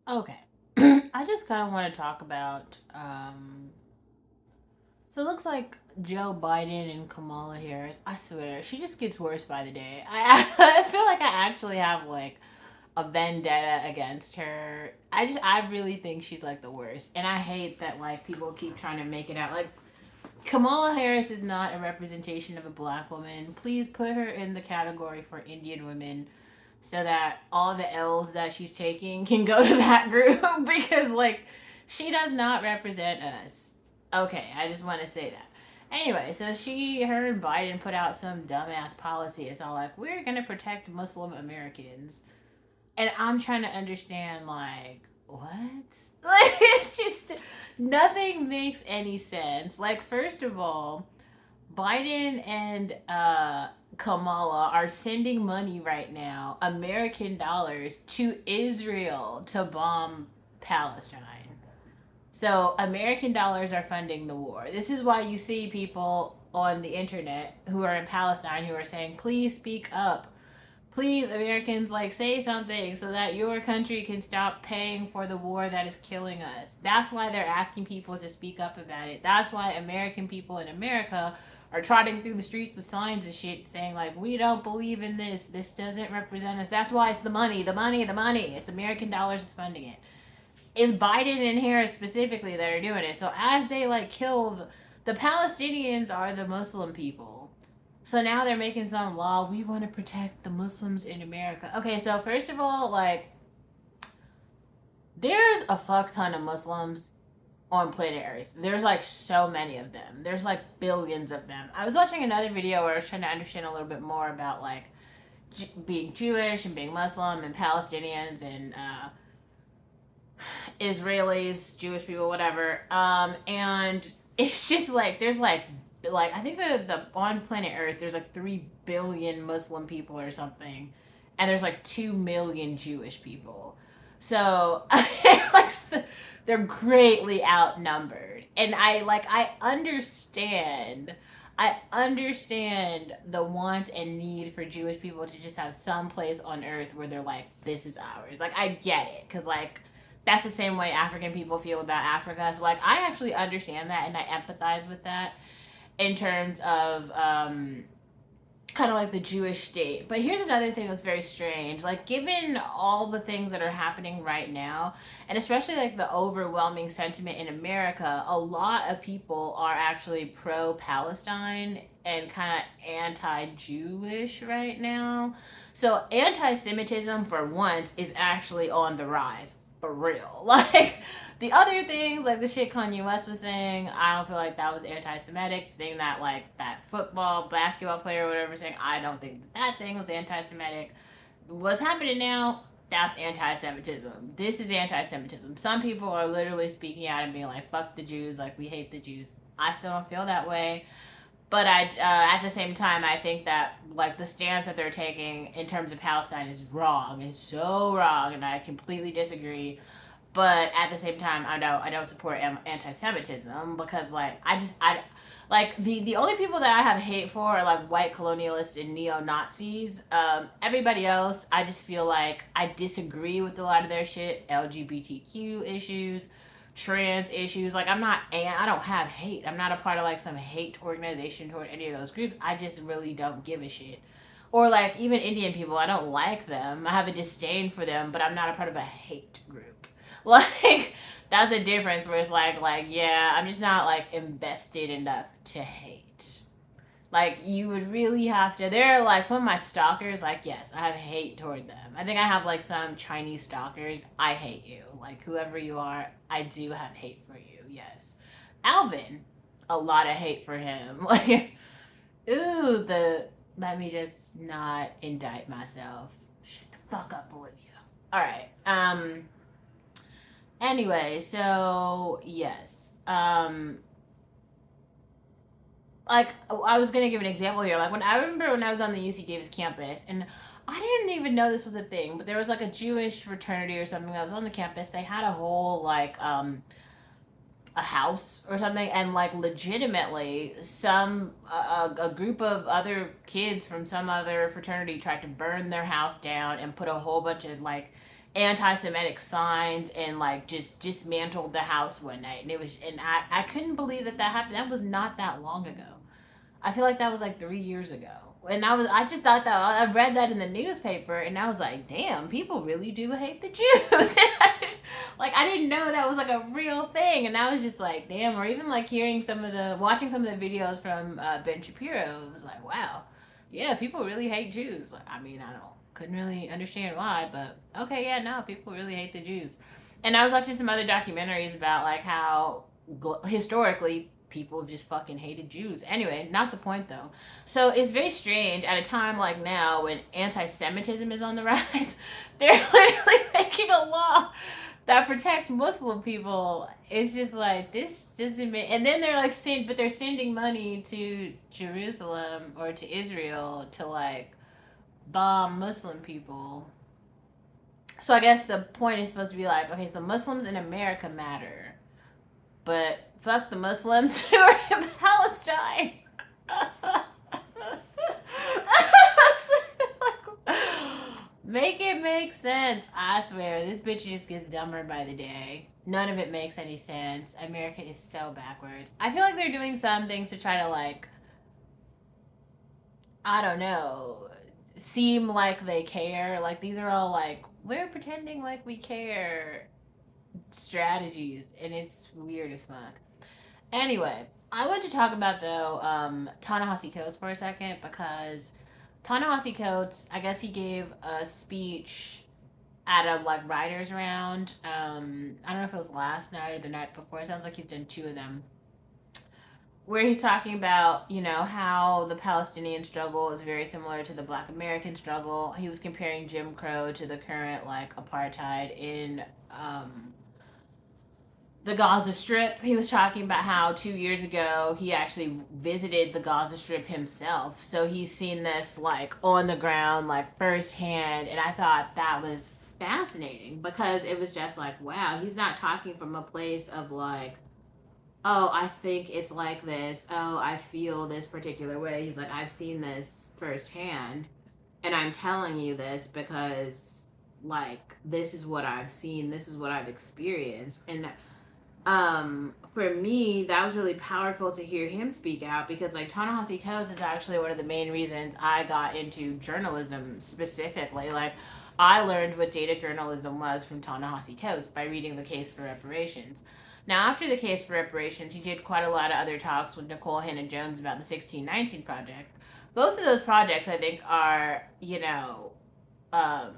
Okay. I just kind of want to talk about. So it looks like Joe Biden and Kamala Harris. I swear, she just gets worse by the day. I feel like I actually have like a vendetta against her. I really think she's like the worst, and I hate that like people keep trying to make it out like Kamala Harris is not a representation of a black woman. Please put her in the category for Indian women so that all the L's that she's taking can go to that group because like she does not represent us. Okay, I just want to say that. Anyway, so her and Biden put out some dumbass policy. It's all like, we're going to protect Muslim Americans. And I'm trying to understand, like, what? Like, it's just, nothing makes any sense. Like, first of all, Biden and Kamala are sending money right now, American dollars, to Israel to bomb Palestine. So American dollars are funding the war. This is why you see people on the internet who are in Palestine who are saying, please speak up. Please, Americans, like say something so that your country can stop paying for the war that is killing us. That's why they're asking people to speak up about it. That's why American people in America are trotting through the streets with signs and shit saying like, we don't believe in this. This doesn't represent us. That's why it's the money, the money, the money. It's American dollars that's funding it. It's Biden and Harris specifically that are doing it. So as they like kill the Palestinians are the Muslim people. So now they're making some law. We want to protect the Muslims in America. Okay, so first of all, like, there's a fuck ton of Muslims on planet Earth. There's like so many of them. There's like billions of them. I was watching another video where I was trying to understand a little bit more about like being Jewish and being Muslim and Palestinians and Israelis, Jewish people, whatever. And it's just like there's like I think the on planet Earth there's like 3 billion Muslim people or something, and there's like 2 million Jewish people. So like they're greatly outnumbered, and I understand the want and need for Jewish people to just have some place on earth where they're like, this is ours. Like, I get it. Because, like, that's the same way African people feel about Africa. So, like, I actually understand that and I empathize with that in terms of kind of like the Jewish state. But here's another thing that's very strange. Like, given all the things that are happening right now, and especially like the overwhelming sentiment in America, a lot of people are actually pro Palestine and kind of anti Jewish right now. So, anti Semitism, for once, is actually on the rise. For real. Like, the other things, like the shit Kanye West was saying, I don't feel like that was anti-Semitic. Saying that, like, that football, basketball player, or whatever, saying, I don't think that thing was anti-Semitic. What's happening now, that's anti-Semitism. This is anti-Semitism. Some people are literally speaking out and being like, fuck the Jews, like, we hate the Jews. I still don't feel that way. But at the same time, I think that like the stance that they're taking in terms of Palestine is wrong. It's so wrong, and I completely disagree. But at the same time, I don't support anti-Semitism because like I like the only people that I have hate for are like white colonialists and neo Nazis. Everybody else, I just feel like I disagree with a lot of their shit. LGBTQ issues, trans issues. Like I don't have hate. I'm not a part of like some hate organization toward any of those groups. I just really don't give a shit. Or like even Indian people, I don't like them. I have a disdain for them, but I'm not a part of a hate group. Like that's a difference where it's like yeah, I'm just not like invested enough to hate. Like you would really have to. They're like some of my stalkers. Like yes, I have hate toward them. I think I have like some Chinese stalkers. I hate you. Like whoever you are, I do have hate for you. Yes, Alvin, a lot of hate for him. Like ooh, the let me just not indict myself. Shut the fuck up, Olivia. All right. Anyway, so yes. Like I was gonna give an example here. Like when I remember when I was on the UC Davis campus, and I didn't even know this was a thing, but there was like a Jewish fraternity or something that was on the campus. They had a whole like a house or something, and like legitimately some a group of other kids from some other fraternity tried to burn their house down and put a whole bunch of like anti-Semitic signs and like just dismantled the house one night, and it was, and I couldn't believe that that happened. That was not that long ago. I feel like that was like 3 years ago. And I just thought that I read that in the newspaper, and I was like, damn, people really do hate the Jews. Like I didn't know that was like a real thing, and I was just like, damn. Or even like watching some of the videos from Ben Shapiro, it was like, wow, yeah, people really hate Jews. Like, I mean, I don't couldn't really understand why, but okay, yeah, no, people really hate the Jews. And I was watching some other documentaries about like how historically people just fucking hated Jews. Anyway, not the point though. So it's very strange at a time like now when anti-Semitism is on the rise. They're literally making a law that protects Muslim people. It's just like this doesn't make. And then they're like but they're sending money to Jerusalem or to Israel to like bomb Muslim people. So I guess the point is supposed to be like, okay, so Muslims in America matter, but fuck the Muslims who are in Palestine. Make it make sense. I swear, this bitch just gets dumber by the day. None of it makes any sense. America is so backwards. I feel like they're doing some things to try to like, I don't know, seem like they care. Like these are all like, we're pretending like we care strategies, and it's weird as fuck. Anyway, I want to talk about though Ta-Nehisi Coates for a second, because Ta-Nehisi Coates, I guess he gave a speech at a like writers round. I don't know if it was last night or the night before. It sounds like he's done two of them, where he's talking about, how the Palestinian struggle is very similar to the Black American struggle. He was comparing Jim Crow to the current like apartheid in the Gaza Strip. He was talking about how 2 years ago he actually visited the Gaza Strip himself. So he's seen this like on the ground, like firsthand. And I thought that was fascinating because it was just like, wow, he's not talking from a place of like, oh, I think it's like this. Oh, I feel this particular way. He's like, I've seen this firsthand. And I'm telling you this because like this is what I've seen, this is what I've experienced. And for me that was really powerful to hear him speak out, because like Ta-Nehisi Coates is actually one of the main reasons I got into journalism specifically. Like I learned what data journalism was from Ta-Nehisi Coates by reading The Case for Reparations. Now after The Case for Reparations, he did quite a lot of other talks with Nicole Hannah Jones about the 1619 project. Both of those projects I think are, um,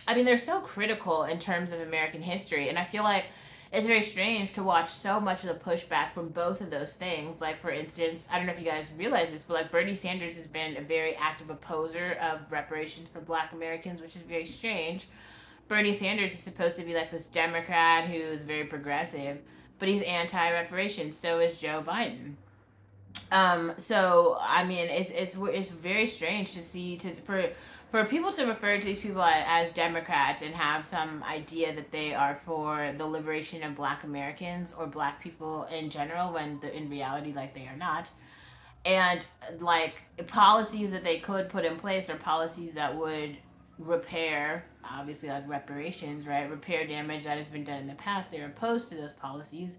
I mean, they're so critical in terms of American history, and I feel like it's very strange to watch so much of the pushback from both of those things. Like, for instance, I don't know if you guys realize this, but like Bernie Sanders has been a very active opposer of reparations for Black Americans, which is very strange. Bernie Sanders is supposed to be like this Democrat who's very progressive, but he's anti-reparations. So is Joe Biden. So I mean, it's very strange to see for people to refer to these people as Democrats and have some idea that they are for the liberation of Black Americans or Black people in general, when in reality, like, they are not. And like policies that they could put in place are policies that would repair, obviously, like reparations, right? Repair damage that has been done in the past. They're opposed to those policies,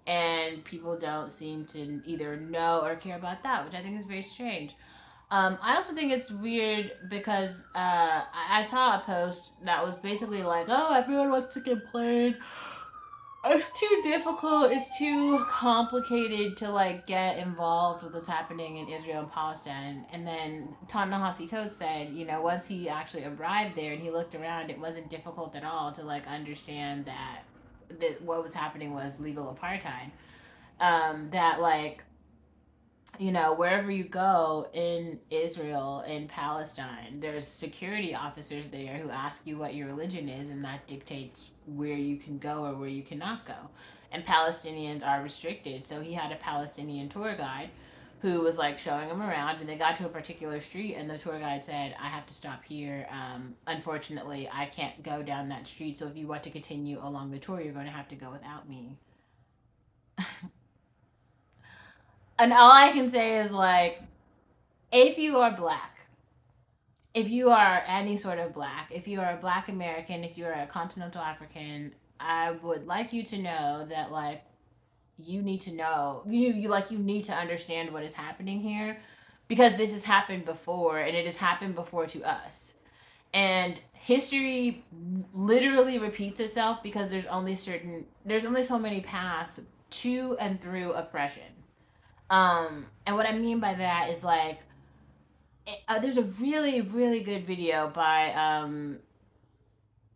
and people don't seem to either know or care about that, which I think is very strange. I also think it's weird because I saw a post that was basically like, "Oh, everyone wants to complain. It's too difficult. It's too complicated to like get involved with what's happening in Israel and Palestine." And then Ta-Nehisi Coates said, once he actually arrived there and he looked around, it wasn't difficult at all to like understand that what was happening was legal apartheid. That like, wherever you go in Israel and Palestine, there's security officers there who ask you what your religion is, and that dictates where you can go or where you cannot go. And Palestinians are restricted. So he had a Palestinian tour guide who was like showing him around, and they got to a particular street, and the tour guide said, I have to stop here. Unfortunately, I can't go down that street. So if you want to continue along the tour, you're going to have to go without me. And all I can say is like, if you are Black if you are any sort of black, if you are a black American, if you are a continental African, I would like you to know that like you need to know you need to understand what is happening here, because this has happened before and it has happened before to us. And history literally repeats itself because there's only so many paths to and through oppression. And what I mean by that is like there's a really good video by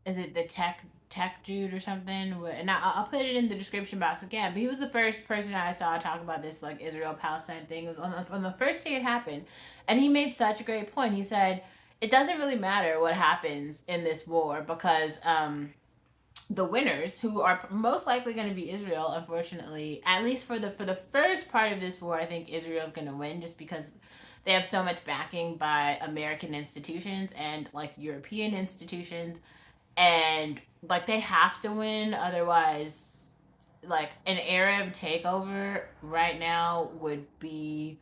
is it the tech dude or something, and I'll put it in the description box again, but he was the first person I saw talk about this like Israel Palestine thing. It was on the first day it happened, and he made such a great point. He said it doesn't really matter what happens in this war because the winners, who are most likely going to be Israel, unfortunately, at least for the first part of this war, I think Israel's going to win just because they have so much backing by American institutions and like European institutions, and like they have to win, otherwise like an Arab takeover right now would be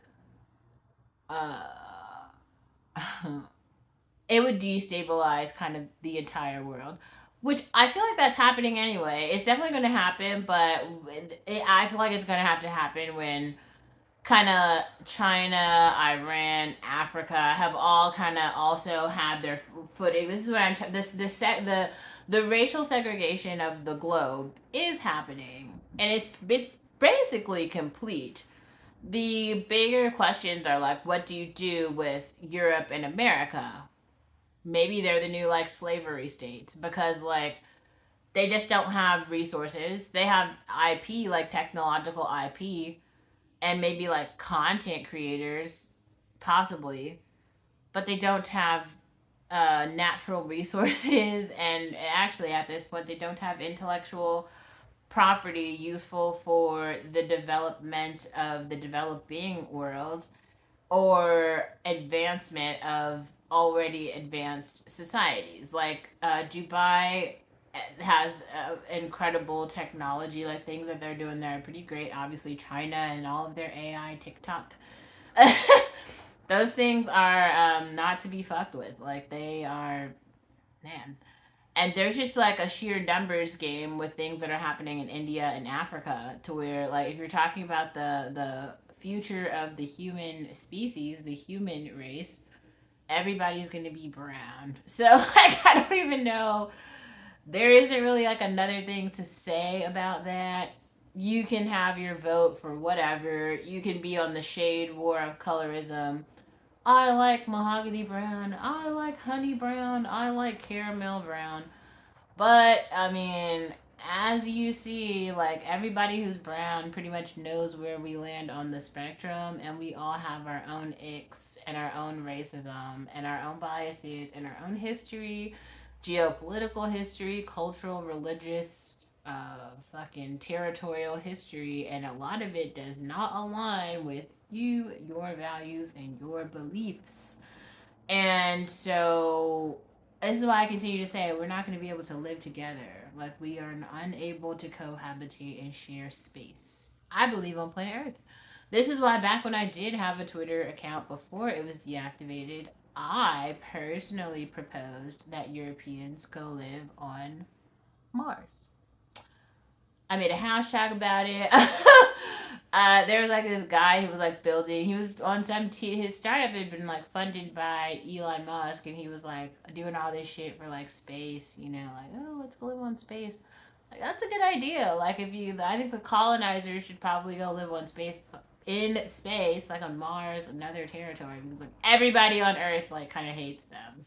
uh it would destabilize kind of the entire world, which I feel like that's happening anyway. It's definitely going to happen, but I feel like it's going to have to happen when kind of China, Iran, Africa have all kind of also had their footing. This is what the racial segregation of the globe is happening, and it's basically complete. The bigger questions are like, what do you do with Europe and America? Maybe they're the new like slavery states because like they just don't have resources. They have IP, like technological IP, and maybe like content creators, possibly, but they don't have natural resources. And actually, at this point, they don't have intellectual property useful for the development of the developing world or advancement of already advanced societies. Like Dubai has incredible technology, like things that they're doing there are pretty great. Obviously, China and all of their AI, TikTok. Those things are not to be fucked with. Like they are, man. And there's just like a sheer numbers game with things that are happening in India and Africa, to where like if you're talking about the future of the human species, the human race, everybody's gonna be brown. So like I don't even know. There isn't really like another thing to say about that. You can have your vote for whatever. You can be on the shade war of colorism. I like mahogany brown. I like honey brown. I like caramel brown. But I mean, as you see, like everybody who's brown pretty much knows where we land on the spectrum, and we all have our own icks and our own racism and our own biases and our own history, geopolitical history, cultural, religious, fucking territorial history, and a lot of it does not align with you, your values, and your beliefs. And so this is why I continue to say we're not going to be able to live together. Like we are unable to cohabitate and share space. I believe on planet Earth. This is why back when I did have a Twitter account before it was deactivated, I personally proposed that Europeans go live on Mars. I made a hashtag about it. There was like this guy who was like building. He was on his startup had been like funded by Elon Musk, and he was like doing all this shit for like space. You know, like oh let's go live on space. Like that's a good idea. Like if you, I think the colonizers should probably go live on space, in space, like on Mars, another territory, because like everybody on Earth like kind of hates them.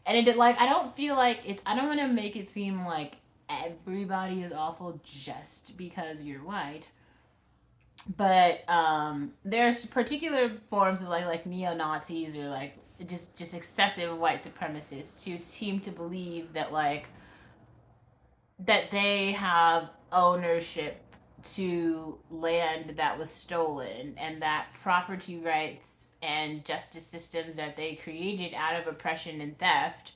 And it did like I don't feel like it's. I don't want to make it seem like everybody is awful just because you're white, but there's particular forms of like neo Nazis or like just excessive white supremacists who seem to believe that like that they have ownership to land that was stolen, and that property rights and justice systems that they created out of oppression and theft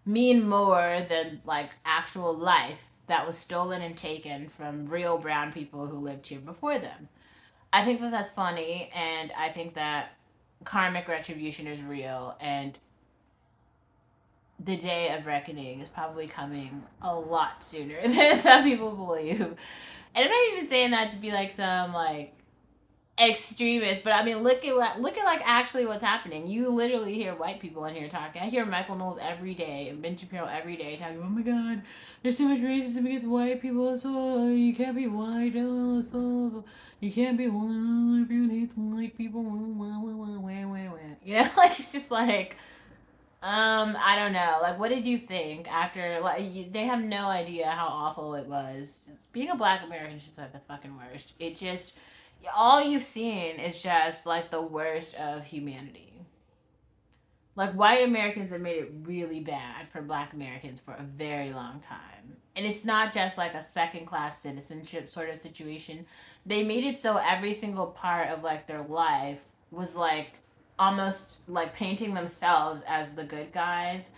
mean more than like actual life that was stolen and taken from real brown people who lived here before them. I think that that's funny, and I think that karmic retribution is real, and the day of reckoning is probably coming a lot sooner than some people believe. And I'm not even saying that to be like some like extremist, but I mean look at like actually what's happening. You literally hear white people in here talking. I hear Michael Knowles every day and Ben Shapiro every day talking, oh my god, there's so much racism against white people, so you can't be white, so you can't be white, everyone hates white people, you know, like it's just like I don't know. Like, what did you think after? Like, they have no idea how awful it was. Being a Black American is just like the fucking worst. It just, all you've seen is just like the worst of humanity. Like, white Americans have made it really bad for Black Americans for a very long time. And it's not just like a second class citizenship sort of situation. They made it so every single part of like their life was like almost like painting themselves as the good guys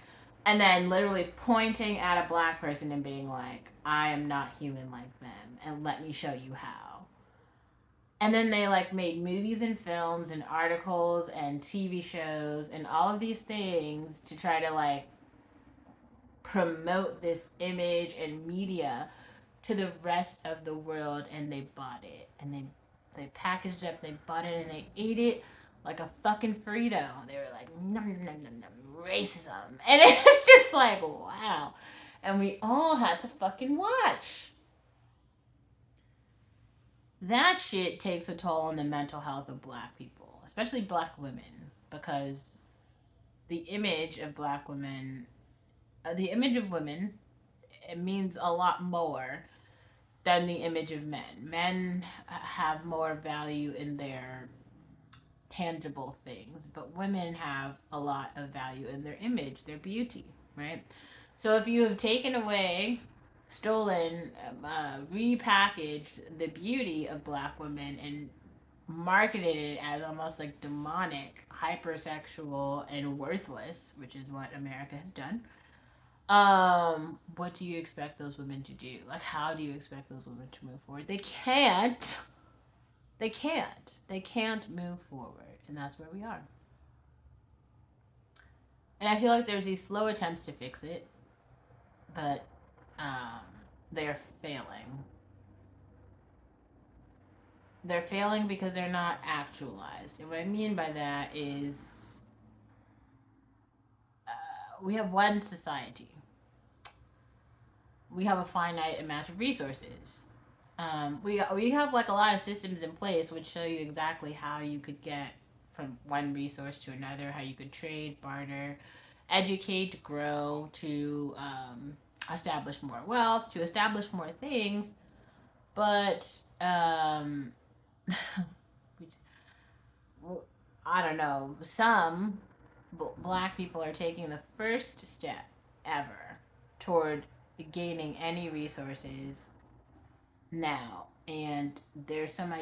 and then literally pointing at a black person and being like, I am not human like them and let me show you how. And then they like made movies and films and articles and TV shows and all of these things to try to like promote this image and media to the rest of the world, and they bought it and they packaged it up, they bought it and they ate it like a fucking Frito. They were like num num num num num racism. And it's just like wow. And we all had to fucking watch. That shit takes a toll on the mental health of black people, especially black women, because the image of black women, the image of women, it means a lot more than the image of men. Men have more value in their tangible things, but women have a lot of value in their image, their beauty, right? So if you have taken away, stolen, repackaged the beauty of black women and marketed it as almost like demonic, hypersexual, and worthless, which is what America has done. What do you expect those women to do? Like, how do you expect those women to move forward? They can't. They can't. They can't move forward, and that's where we are. And I feel like there's these slow attempts to fix it, but um, they're failing. They're failing because they're not actualized. And what I mean by that is we have one society. We have a finite amount of resources. We have like a lot of systems in place which show you exactly how you could get from one resource to another, how you could trade, barter, educate, grow, to establish more wealth, to establish more things. But I don't know. Some black people are taking the first step ever toward gaining any resources now, and there's some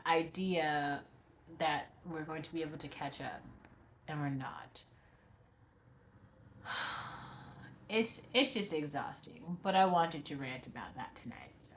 idea that we're going to be able to catch up, and we're not. It's just exhausting, but I wanted to rant about that tonight, so